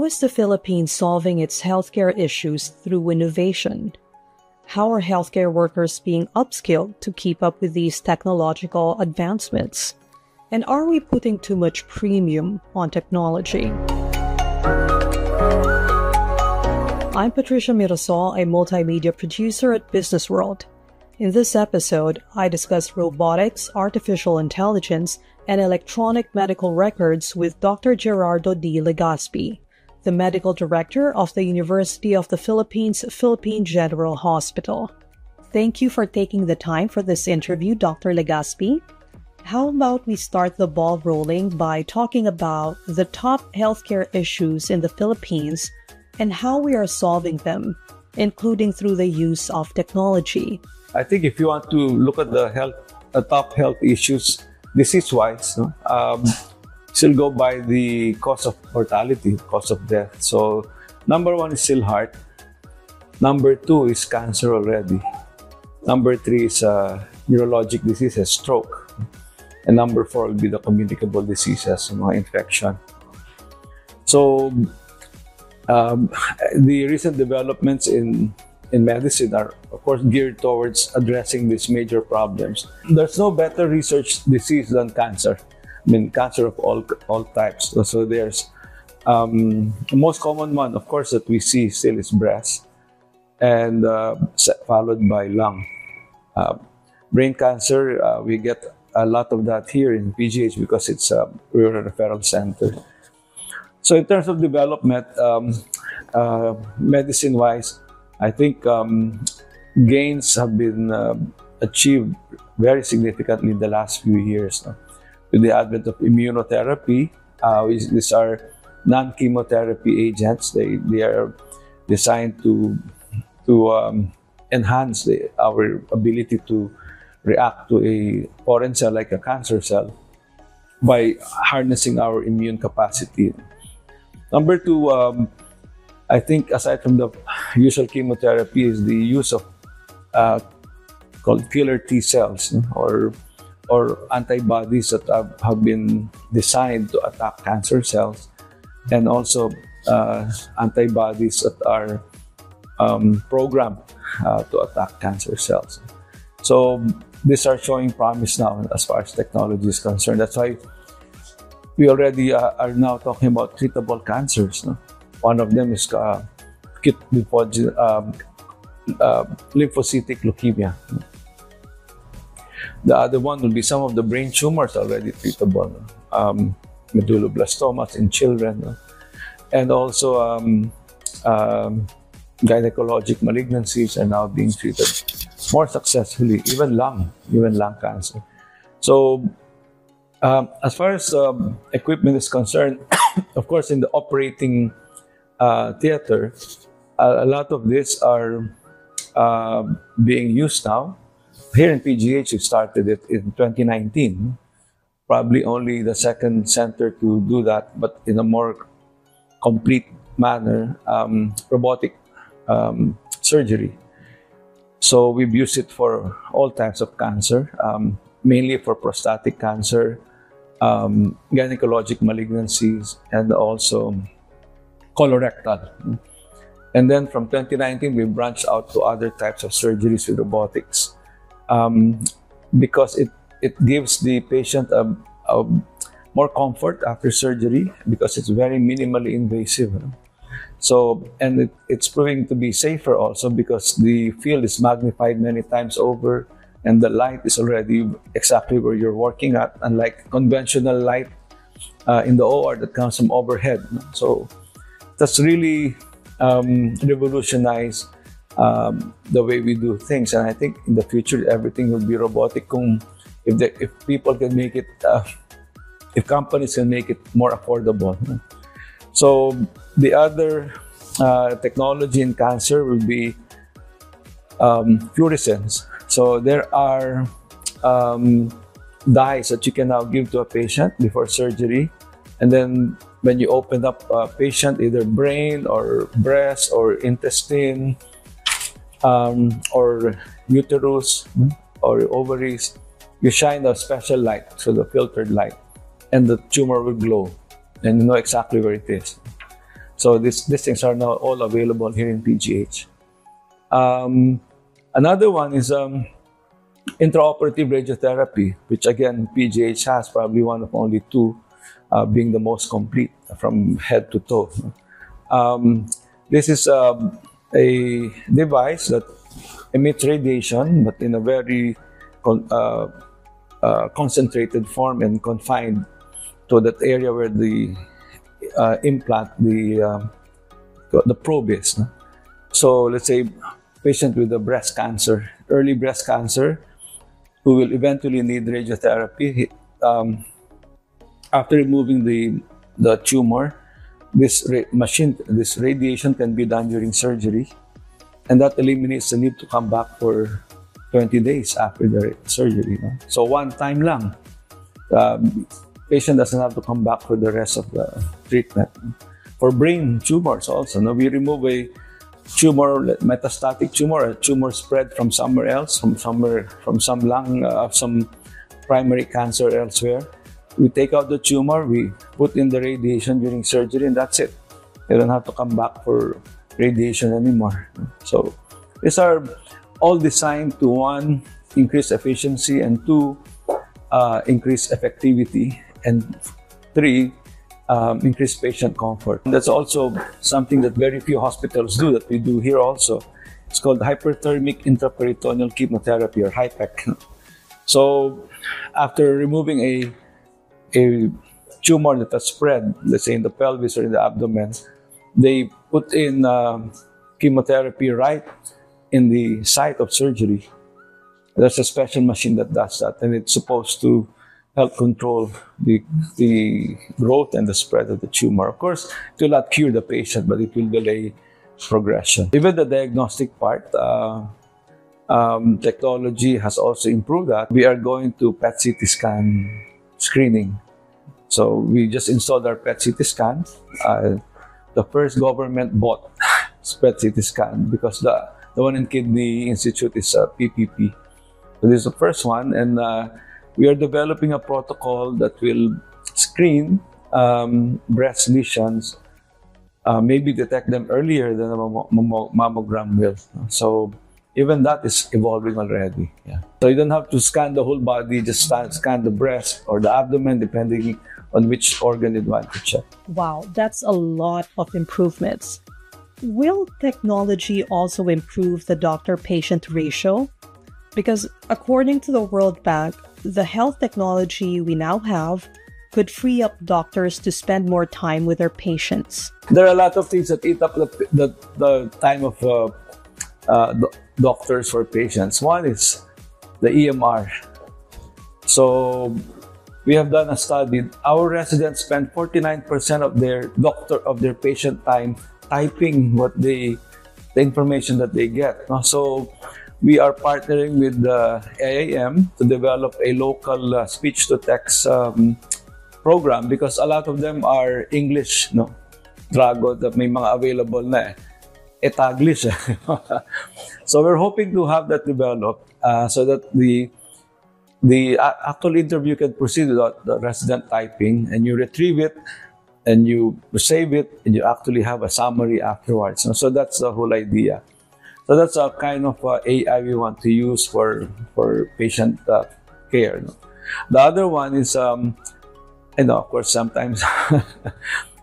is the Philippines solving its healthcare issues through innovation? How are healthcare workers being upskilled to keep up with these technological advancements? And are we putting too much premium on technology? I'm Patricia Mirasol, a multimedia producer at BusinessWorld. In this episode, I discuss robotics, artificial intelligence, and electronic medical records with Dr. Gerardo D. Legaspi, the medical director of the University of the Philippines Philippine General Hospital. Thank you for taking the time for this interview, Dr. Legaspi. How about we start the ball rolling by talking about the top healthcare issues in the Philippines and how we are solving them, including through the use of technology. I think if you want to look at the top health issues, disease-wise, still go by the cause of mortality, cause of death. So, number one is still heart. Number two is cancer already. Number three is neurologic diseases, stroke. And number four will be the communicable diseases, infection. So, the recent developments in medicine are, of course, geared towards addressing these major problems. There's no better research disease than cancer. I mean, cancer of all types. So there's the most common one, of course, that we see still is breast, and followed by lung. Brain cancer, we get a lot of that here in PGH because it's a rural referral center. So in terms of development, medicine-wise, I think gains have been achieved very significantly in the last few years. With the advent of immunotherapy, these are non-chemotherapy agents. They are designed to enhance our ability to react to a foreign cell like a cancer cell by harnessing our immune capacity. Number two, I think aside from the usual chemotherapy is the use of called killer T cells or antibodies that have been designed to attack cancer cells, and also antibodies that are programmed to attack cancer cells. So these are showing promise now as far as technology is concerned. That's why we already are now talking about treatable cancers. One of them is acute lymphocytic leukemia. The other one will be some of the brain tumors already treatable, medulloblastomas in children, and also gynecologic malignancies are now being treated more successfully, even lung cancer. So as far as equipment is concerned, of course, in the operating theater, a lot of these are being used now. Here in PGH, we started it in 2019. Probably only the second center to do that, but in a more complete manner, robotic surgery. So we've used it for all types of cancer, mainly for prostatic cancer, gynecologic malignancies, and also colorectal. And then from 2019, we branched out to other types of surgeries with robotics because it gives the patient a more comfort after surgery because it's very minimally invasive. So, and it's proving to be safer also because the field is magnified many times over and the light is already exactly where you're working at, unlike conventional light in the OR that comes from overhead. So that's really revolutionized the way we do things, and I think in the future everything will be robotic. If people can make it, if companies can make it more affordable. So the other technology in cancer will be fluorescence. So there are dyes that you can now give to a patient before surgery, and then when you open up a patient, either brain or breast or intestine or uterus or ovaries, you shine a special light, so the filtered light, and the tumor will glow and you know exactly where it is. So these things are now all available here in PGH. Another one is intraoperative radiotherapy, which again PGH has, probably one of only two, being the most complete from head to toe. This is a device that emits radiation, but in a very concentrated form and confined to that area where the implant, the probe is. No? So let's say patient with a breast cancer, early breast cancer, who will eventually need radiotherapy. After removing the tumor, this radiation can be done during surgery, and that eliminates the need to come back for 20 days after the surgery. No? So one time lang. Patient doesn't have to come back for the rest of the treatment. For brain tumors also, no? We remove a tumor, metastatic tumor, a tumor spread from somewhere else, from some lung, some primary cancer elsewhere. We take out the tumor, we put in the radiation during surgery, and that's it. They don't have to come back for radiation anymore. So these are all designed to, one, increase efficiency, and two, increase effectivity, and three, increase patient comfort. And that's also something that very few hospitals do, that we do here also. It's called hyperthermic intraperitoneal chemotherapy, or HIPEC. So after removing a tumor that has spread, let's say in the pelvis or in the abdomen, they put in chemotherapy right in the site of surgery. There's a special machine that does that, and it's supposed to help control the growth and the spread of the tumor. Of course, it will not cure the patient, but it will delay progression. Even the diagnostic part, technology has also improved that. We are going to PET CT scan screening. So we just installed our PET CT scan. The first government-bought PET CT scan, because the one in Kidney Institute is PPP. So this is the first one, and we are developing a protocol that will screen breast lesions, maybe detect them earlier than a mammogram will. So even that is evolving already. Yeah. So you don't have to scan the whole body, just scan the breast or the abdomen, depending on which organ you want to check. Wow, that's a lot of improvements. Will technology also improve the doctor-patient ratio? Because according to the World Bank, the health technology we now have could free up doctors to spend more time with their patients. There are a lot of things that eat up the time of doctors for patients. One is the EMR. So we have done a study. Our residents spend 49% of their patient time typing the information that they get. So we are partnering with the AIM to develop a local speech-to-text program, because a lot of them are English, no? Drago, that may mga available na Taglish. So we're hoping to have that developed so that the actual interview can proceed without the resident typing, and you retrieve it and you save it, and you actually have a summary afterwards. So that's the whole idea. So that's a kind of AI we want to use for patient care. No? The other one is, of course, sometimes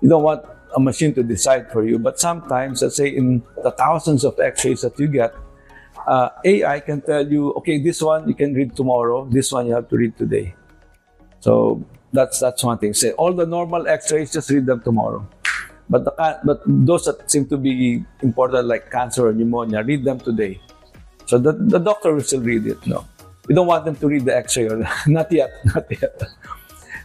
you don't want a machine to decide for you, but sometimes, let's say in the thousands of x-rays that you get, AI can tell you, okay, this one you can read tomorrow, this one you have to read today. So that's one thing. Say all the normal x-rays, just read them tomorrow. But those that seem to be important, like cancer or pneumonia, read them today. So the doctor will still read it. No, we don't want them to read the x-ray, or not yet.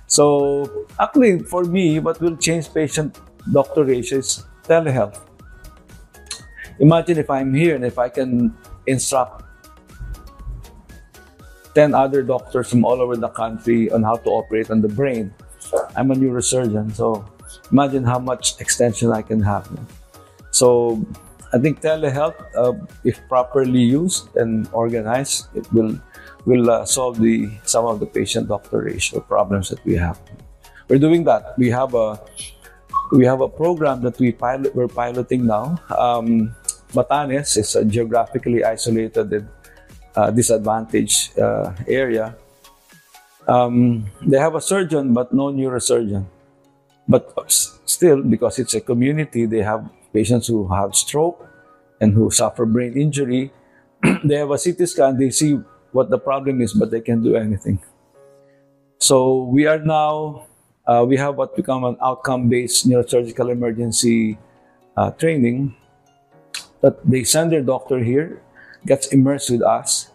So actually, for me, what will change patient-doctor ratio is telehealth. Imagine if I'm here and if I can instruct 10 other doctors from all over the country on how to operate on the brain. I'm a neurosurgeon, so imagine how much extension I can have. So I think telehealth, if properly used and organized, it will solve some of the patient-doctor ratio problems that we have. We're doing that. We have we have a program that we're piloting now. Batanes is a geographically isolated and disadvantaged area. They have a surgeon but no neurosurgeon. But still, because it's a community, they have patients who have stroke and who suffer brain injury. They have a CT scan, they see what the problem is, but they can't do anything. So we are now, we have what become an outcome-based neurosurgical emergency training, that they send their doctor here, gets immersed with us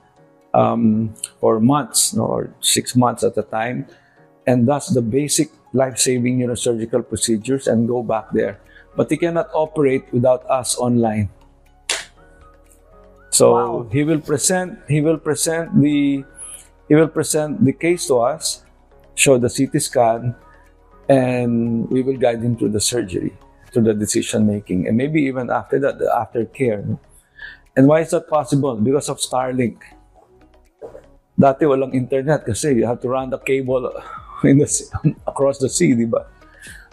for months, or 6 months at a time, and does the basic life-saving neurosurgical procedures and go back there. But he cannot operate without us online. So Wow. he will present the case to us, show the CT scan, and we will guide him through the surgery, to the decision making, and maybe even after that, the aftercare. And why is that possible? Because of Starlink. Dati walang internet kasi you have to run the cable across the sea, di ba?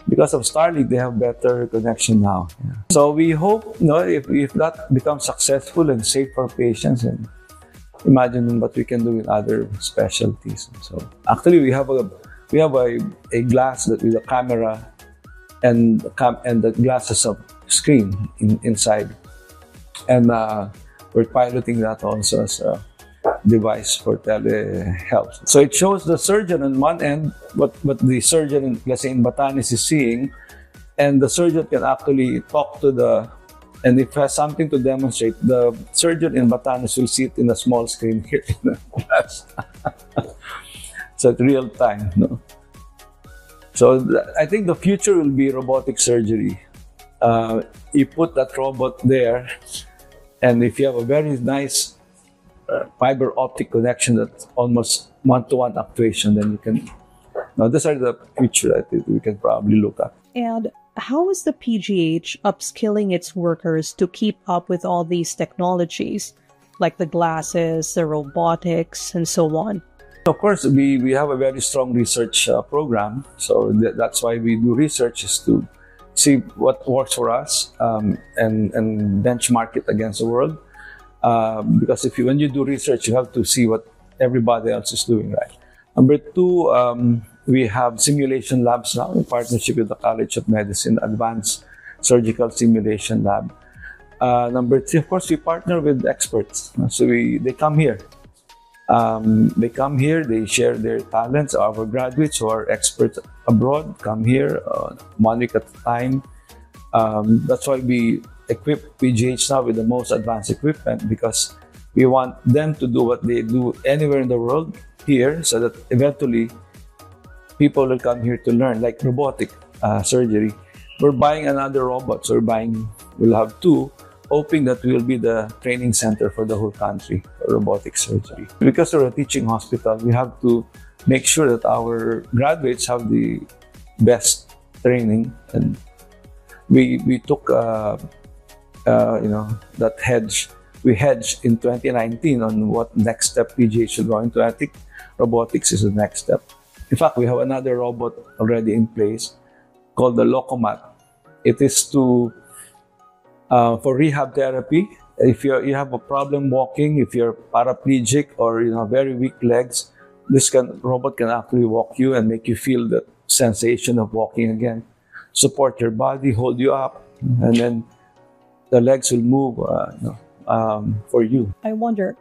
Because of Starlink, they have better connection now. Yeah. So we hope, if that becomes successful and safe for patients, and imagine what we can do in other specialties. So actually, we have a glass that with a camera, and the glass has a screen inside, and we're piloting that also as a device for telehealth. So it shows the surgeon on one end what the surgeon, let's say in Batanes, is seeing, and the surgeon can actually talk to and if has something to demonstrate, the surgeon in Batanes will see it in a small screen here in the glass. So it's real time, no? So I think the future will be robotic surgery. You put that robot there, and if you have a very nice fiber optic connection that's almost one-to-one actuation, then you can. Now, these are the future I think we can probably look at. And how is the PGH upskilling its workers to keep up with all these technologies, like the glasses, the robotics, and so on? Of course, we have a very strong research program. So that's why we do research, is to see what works for us and benchmark it against the world. Because when you do research, you have to see what everybody else is doing, right? Number two, we have simulation labs now in partnership with the College of Medicine, Advanced Surgical Simulation Lab. Number three, of course, we partner with experts. So they come here. They share their talents. Our graduates who are experts abroad come here 1 week at a time. That's why we equip PGH now with the most advanced equipment, because we want them to do what they do anywhere in the world here, so that eventually people will come here to learn, like robotic surgery. We're buying another robot, so we'll have 2, hoping that we'll be the training center for the whole country for robotic surgery. Because we're a teaching hospital, we have to make sure that our graduates have the best training, and we took that hedge. We hedged in 2019 on what next step PGH should go into. I think robotics is the next step. In fact, we have another robot already in place called the Locomat. It is for rehab therapy. If you have a problem walking, if you're paraplegic or very weak legs, this robot can actually walk you and make you feel the sensation of walking again. Support your body, hold you up, and then the legs will move for you. I wonder,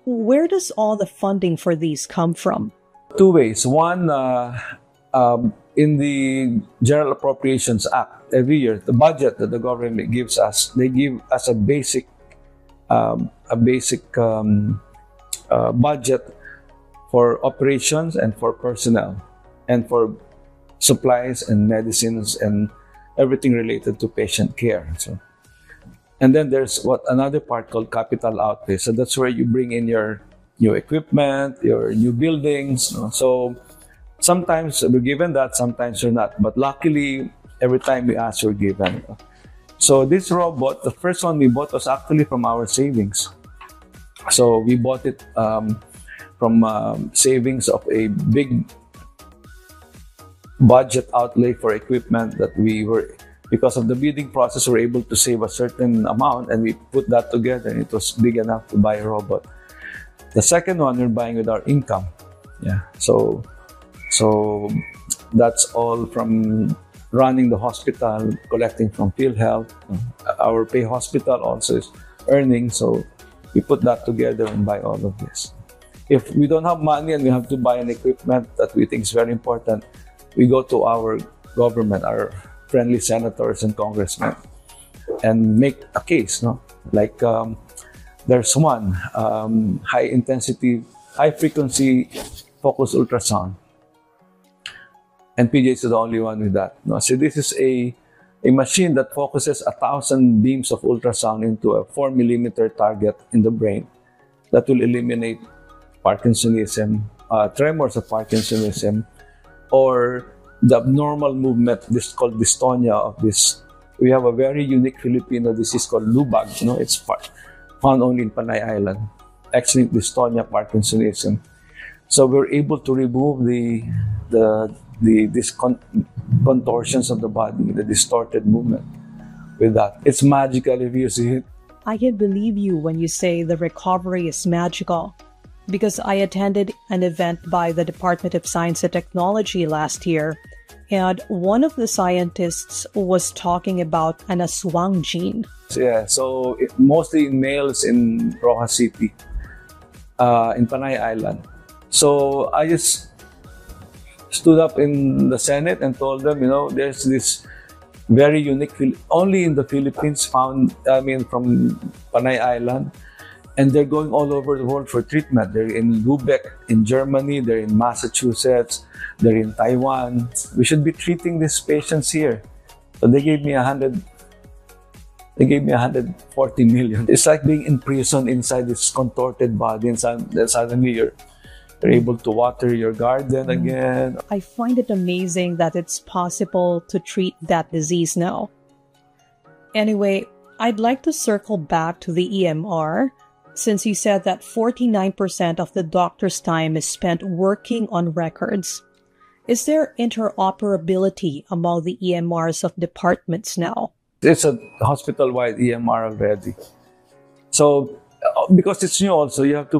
where does all the funding for these come from? 2 ways. One, in the General Appropriations Act, every year, the budget that the government gives us, they give us a basic budget for operations and for personnel and for supplies and medicines and everything related to patient care. And then there's another part called capital outlay. So that's where you bring in your new equipment, your new buildings. So sometimes we're given that, sometimes we're not. But luckily, every time we ask, we're given. So this robot, the first one we bought was actually from our savings. So we bought it from savings of a big budget outlay for equipment that we were because of the bidding process, we're able to save a certain amount, and we put that together, and it was big enough to buy a robot. The second one, we're buying with our income. Yeah, so that's all from running the hospital, collecting from PhilHealth. Our pay hospital also is earning, so we put that together and buy all of this. If we don't have money and we have to buy an equipment that we think is very important, we go to our government, our friendly senators and congressmen, and make a case, no? Like there's one, high frequency focused ultrasound. And PJ is the only one with that. No? So this is a machine that focuses 1,000 beams of ultrasound into a 4 millimeter target in the brain that will eliminate Parkinsonism, tremors of Parkinsonism, or the abnormal movement, this is called dystonia of this. We have a very unique Filipino disease called lubag. You know, it's found only in Panay Island. X-linked dystonia, Parkinsonism. So we're able to remove these contortions of the body, the distorted movement with that. It's magical if you see it. I can believe you when you say the recovery is magical, because I attended an event by the Department of Science and Technology last year, and one of the scientists was talking about an aswang gene. Yeah, so mostly in males in Rojas City, in Panay Island. So I just stood up in the Senate and told them, you know, there's this very unique, only in the Philippines found, from Panay Island, and they're going all over the world for treatment. They're in Lubeck, in Germany, they're in Massachusetts, they're in Taiwan. We should be treating these patients here. So they gave me 140 million. It's like being in prison inside this contorted body, and suddenly you're able to water your garden again. I find it amazing that it's possible to treat that disease now. Anyway, I'd like to circle back to the EMR, since you said that 49% of the doctor's time is spent working on records. Is there interoperability among the EMRs of departments now? It's a hospital-wide EMR already. So, because it's new also, you have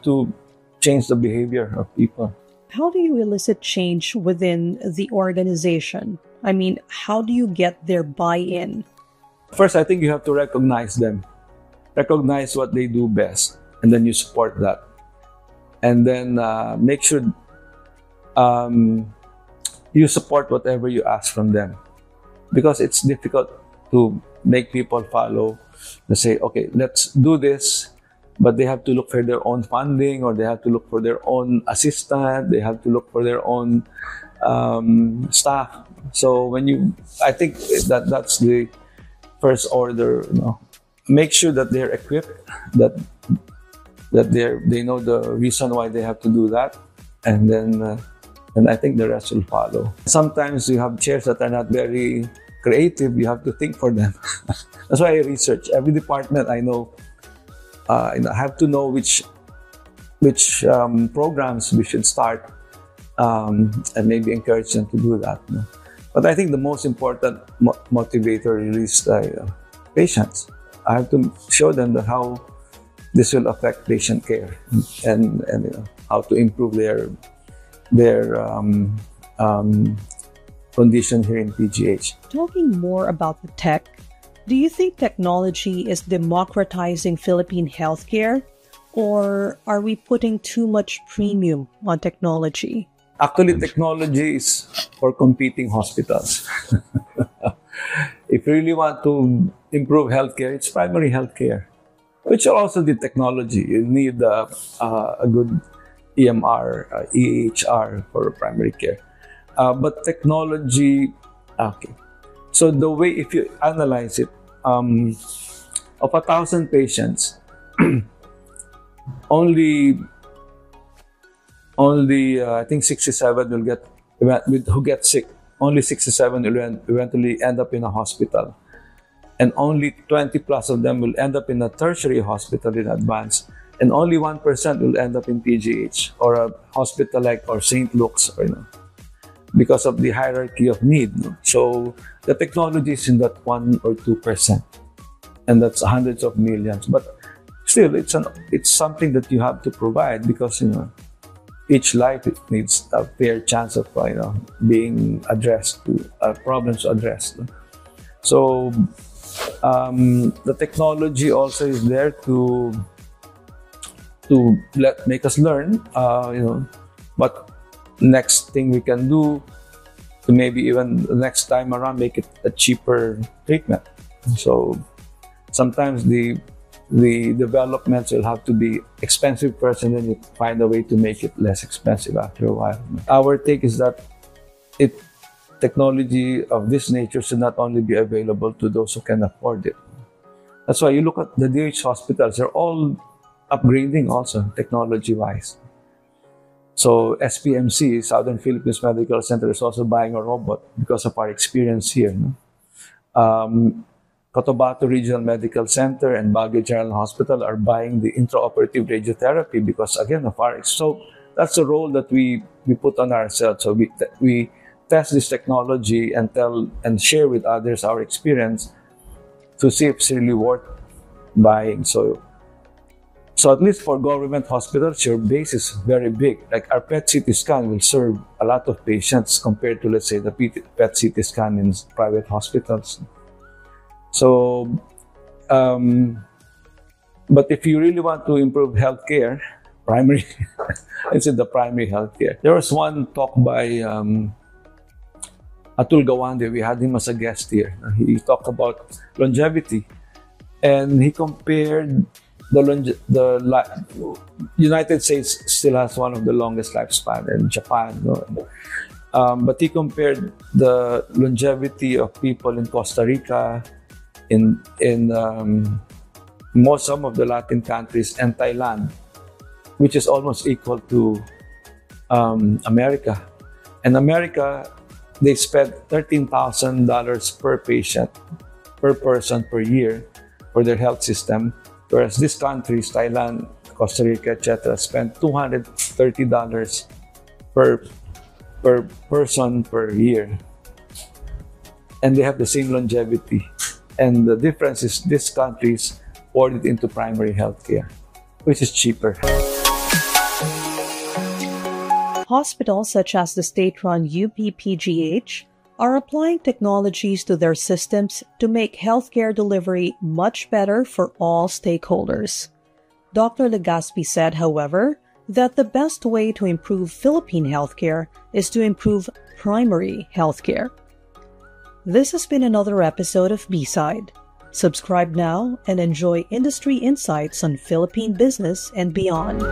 to change the behavior of people. How do you elicit change within the organization? I mean, how do you get their buy-in? First, I think you have to recognize them. Recognize what they do best, and then you support that. And then make sure you support whatever you ask from them. Because it's difficult to make people follow. They say, okay, let's do this, but they have to look for their own funding, or they have to look for their own assistant, they have to look for their own staff. So I think that's the first order. You know, make sure that they're equipped, that they know the reason why they have to do that, and then I think the rest will follow. Sometimes you have chairs that are not very creative. You have to think for them. That's why I research every department. I know. I have to know which programs we should start, and maybe encourage them to do that. You know? But I think the most important motivator is patients. I have to show them that how this will affect patient care, and you know, how to improve their condition here in PGH. Talking more about the tech, do you think technology is democratizing Philippine healthcare, or are we putting too much premium on technology? Actually, technology is for competing hospitals. If you really want to improve healthcare, it's primary healthcare, which are also the technology. You need a good EMR, EHR for primary care. But technology, okay. So the way, if you analyze it, of 1,000 patients, only I think 67 will who get sick. Only 67 will eventually end up in a hospital, and only 20 plus of them will end up in a tertiary hospital in advance, and only 1% will end up in PGH or a hospital like or St. Luke's, or you know. because of the hierarchy of need. No? So the technology is in that 1 or 2%, and that's hundreds of millions. But still, it's something that you have to provide, because each life needs a fair chance of being addressed, to problems addressed. No? So the technology also is there to make us learn, what next thing we can do to maybe even the next time around make it a cheaper treatment. So sometimes the developments will have to be expensive first, and then you find a way to make it less expensive after a while. Our take is that technology of this nature should not only be available to those who can afford it. That's why you look at the DH hospitals, they're all upgrading also technology-wise. So SPMC, Southern Philippines Medical Center, is also buying a robot because of our experience here. No? Cotabato Regional Medical Center and Baguio General Hospital are buying the intraoperative radiotherapy because, again, of our. So that's the role that we put on ourselves. So we test this technology and tell and share with others our experience to see if it's really worth buying. So at least for government hospitals, your base is very big. Like our PET CT scan will serve a lot of patients compared to, let's say, the PET CT scan in private hospitals. So, but if you really want to improve healthcare, primary, it's in the primary healthcare. There was one talk by Atul Gawande. We had him as a guest here. He talked about longevity, and he compared the United States still has one of the longest lifespan, and Japan. No? But he compared the longevity of people in Costa Rica, in some of the Latin countries, and Thailand, which is almost equal to America. And America, they spend $13,000 per patient, per person per year for their health system, whereas these countries, Thailand, Costa Rica, etc., spend $230 per person per year. And they have the same longevity. And the difference is these countries poured it into primary healthcare, which is cheaper. Hospitals such as the state-run UPPGH are applying technologies to their systems to make healthcare delivery much better for all stakeholders. Dr. Legaspi said, however, that the best way to improve Philippine healthcare is to improve primary healthcare. This has been another episode of B-Side. Subscribe now and enjoy industry insights on Philippine business and beyond.